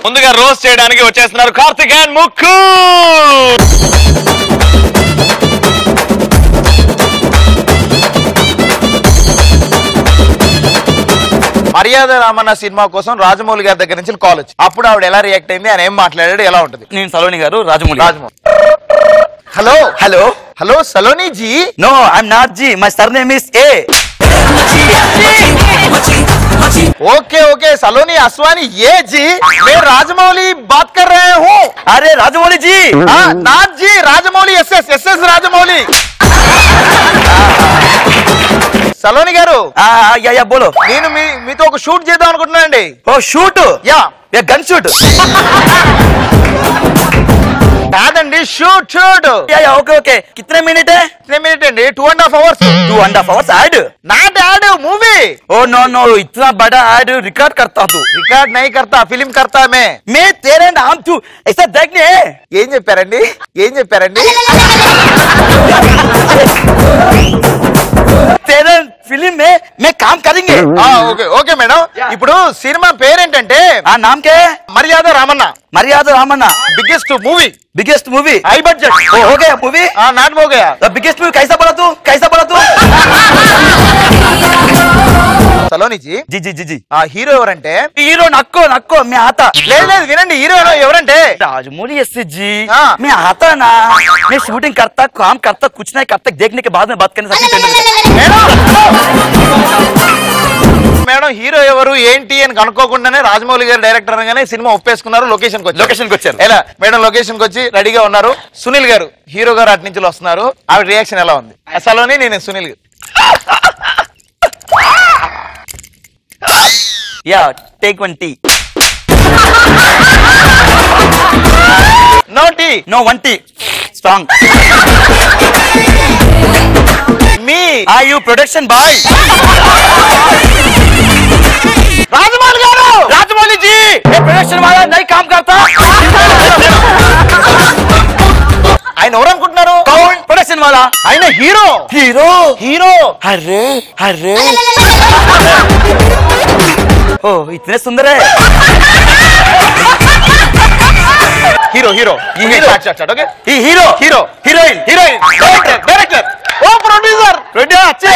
ముందుగా రోస్ట్ చేయడానికి వచ్చేస్తున్నారు కార్తిక్ అండ్ ముక్కు. మర్యాద రామన్న సినిమా కోసం రాజమౌళి గారి దగ్గర నుంచి కాల్ వచ్చి అప్పుడు ఆవిడ ఎలా రియాక్ట్ అయింది, ఆయన ఏం మాట్లాడాడు, ఎలా ఉంటుంది? నేను సలోని గారు, Rajamouli. Hello hello hello Saloni ji. No I'm not ji, my surname is A. Okay okay Saloni Aswani ये जी, मैं राजमौली बात कर रहे हूँ. अरे राजमौली जी. हाँ नाथ जी, राजमौली एस राजमौली. సలోని గారు యా బోలో. నేను మీతో ఒక షూట్ చేద్దాం అనుకుంటున్నానండి. Oh shoot? Yeah gun shoot కాదండి, shoot shoot. Yeah okay okay. కితనే మినిట్ అండి? 2.5 hours. 2.5 hours ad? Not ad, movie. Oh no no, इतना बड़ा ऐड रिकॉर्ड करता तू? रिकॉर्ड नहीं करता, फिल्म करता मैं तेरे नाम तू ऐसा देखने. ఏం చెప్పారండి? तेरे फिल्म में मैं काम करेंगे. Okay okay madam. ఇప్పుడు సినిమా పేరేంటంటే ఆ నామ్ కే? మర్యాద Ramanna. Biggest movie high budget. हो गया मूवी? हाँ नाट हो गया. बिगेस्ट मूवी कैसा बोला तू? సలోని జీ जी जी जी जी. ఆ హీరో ఎవరంటే? హీరో నక్కో मैं आता. లేదు వినండి, హీరో ఎవరంటే राजमौली एससी जी. हाँ. मैं आता ना, मैं शूटिंग करता, काम करता, कुछ नहीं करता, देखने के बाद में बात करने सकती. మేడం హీరో ఎవరు ఏంటి అని కనుక్కోకుండానే రాజమౌళి గారు డైరెక్టర్ అనగానే సినిమా ఒప్పేసుకున్నారు. లొకేషన్ కి వచ్చారు. ఎలా మేడం లొకేషన్ కి వచ్చి రెడీగా ఉన్నారు. సునీల్ గారు హీరో గారు అటు నుంచి వస్తున్నారు. ఆవిడ రియాక్షన్ ఎలా ఉంది? అసలుని నేను Sunil garu. Yeah take 1 tea. No tea. No 1 tea. Strong. మీ are you production boy? Rajamouli garu. Rajamouli जी, ये प्रोडक्शन वाला नहीं काम करता. ఆయన ఎవరు అనుకుంటున్నారు? कौन प्रोडक्शन वाला? ఆయన హీరో. హీరో. अरे ओ इतने सुंदर है. Hero hero. ఓకే. ఈ హీరో హీరోయిన్ డైరెక్టర్ ఓ ప్రొడ్యూసర్ अच्छे.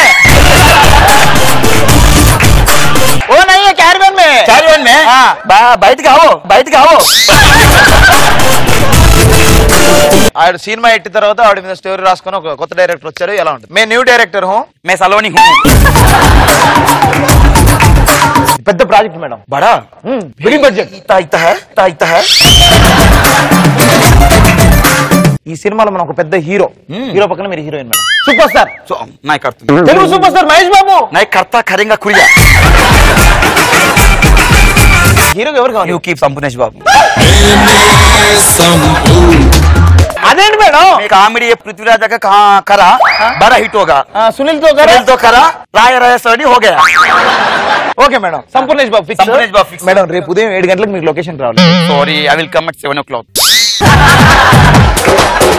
ఓ नहीं है कैरवन में हाँ. బయటికి आओ. ఆవిడ సినిమా ఎట్టిన తర్వాత ఆవిడ మీద స్టోరీ రాసుకుని ఒక కొత్త డైరెక్టర్ వచ్చారు. ఎలా ఉంటుంది? मैं న్యూ డైరెక్టర్ हूँ. मैं सलोनी हूँ. పెద్ద ప్రాజెక్ట్ మేడం. बड़ा బిగ్ బడ్జెట్. इतना है. ఈ సినిమాలో మనం ఒక పెద్ద హీరో పక్కన మీరు హీరోయిన్ మేడం. Super star. मैं करता. Telugu super star Mahesh Babu. नहीं करता, करेंगा खुलिया. హీరోకి ఎవరు కావాలి? यू कीप संपूर्णेश बाबू. అదేంటి మేడం? कॉमेडी पृथ्वीराज का करा, बड़ा हिट होगा. సునీల్ తో करा राय सोनी हो गया. Okay madam. Sampoornesh Babu fix. Madam రేపు ఉదయం 7 గంటలకు మీకు లొకేషన్ రావాలి. Sorry, I will come at 7 o'clock.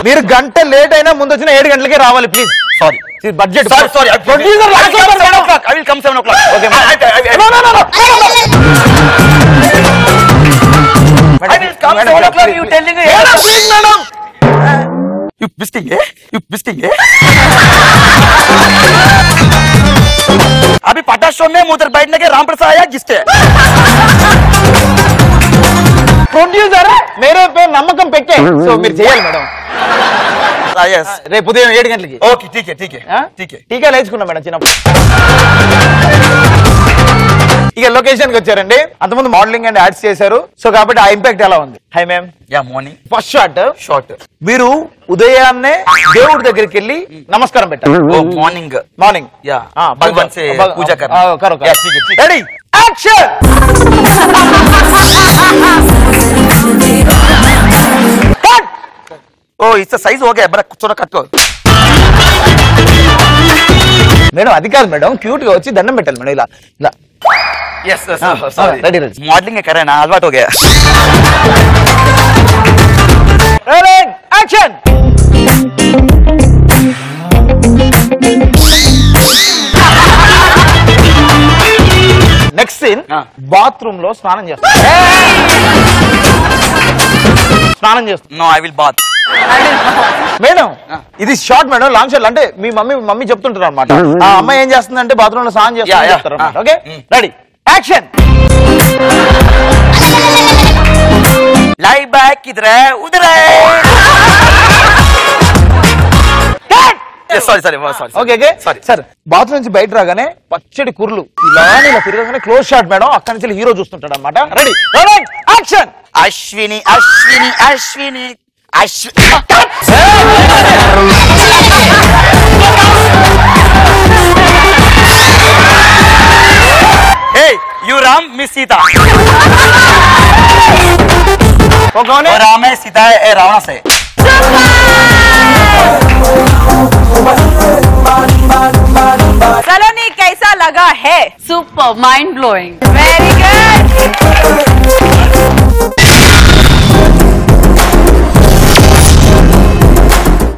మీరు గంట లేట్ అయినా ముందు వచ్చిన 7 గంటలకే రావాలి please. Sorry budget. Sorry producer I will come 7 o'clock. Okay no I will come 7 o'clock. You telling me? Please, madam. You bisking, eh? अभी पटा शो में उधर बैठने के राम प्रसाद आया जिसके. ప్రొడ్యూసర్ మేరే పే నమ్మకం పెట్టే. సో మీరు చేయాలి మేడం. yes. రేపు ఉదయం 7 గంటలకి. ఓకే ठीक है. టీకా లేచుకున్నా మేడం చిన్నప్పుడు. ఇక లొకేషన్ కి వచ్చారండి. అంతకుముందు మోడలింగ్ అండ్ యాడ్స్ చేశారు. సో కాబట్టి ఆ ఇంపాక్ట్ ఎలా ఉంది? High ma'am. Yeah morning first shot మీరు ఉదయాన్నే దేవుడి దగ్గరికి వెళ్ళి నమస్కారం పెట్టారు. ఓ మార్నింగ్ యా భగవాన్ से पूजा करना. करो या ठीक है. Ready action. कट. ओ इसका साइज हो गया, बड़ा थोड़ा कट को. మేడం అది కాదు మేడం, క్యూట్ గా వచ్చి దండం పెట్టాలి మేడం. ఇలా यस सॉरी. रेडी मॉडलिंग करे ना, अलवाट हो गया. Ready action. నెక్స్ట్ సీన్ ఆ. బాత్రూమ్ లో స్నానం చేస్తా స్నానం చేస్తా no I will bath. Madam ఇది షార్ట్ మేడం, లాంగ్ షాట్. అంటే మీ మమ్మీ చెప్తుంటారు అనమాట, ఆ అమ్మాయి ఏం చేస్తుందంటే బాత్రూమ్ లో స్నానం Yeah, yeah. చేస్తారు. Okay ready action. Lie back ఇదరే ఉదరే. Sorry sorry sorry. Okay okay Sorry. Sir bathroom నుంచి బయట రాగానే పచ్చడి కుర్లు ఇలా తిరగగానే క్లోజ్ షాట్ మేడం, అక్కడి నుంచి హీరో చూస్తుంటాడు అనమాట. Ready action. Ashwini Ashwini Ashwini Ashwini. Hey, you Ram, Miss Sita. वो कौन है? वो राम है, सीता है, ए रावण से. सलोनी कैसा लगा है? Super, mind blowing. Very good.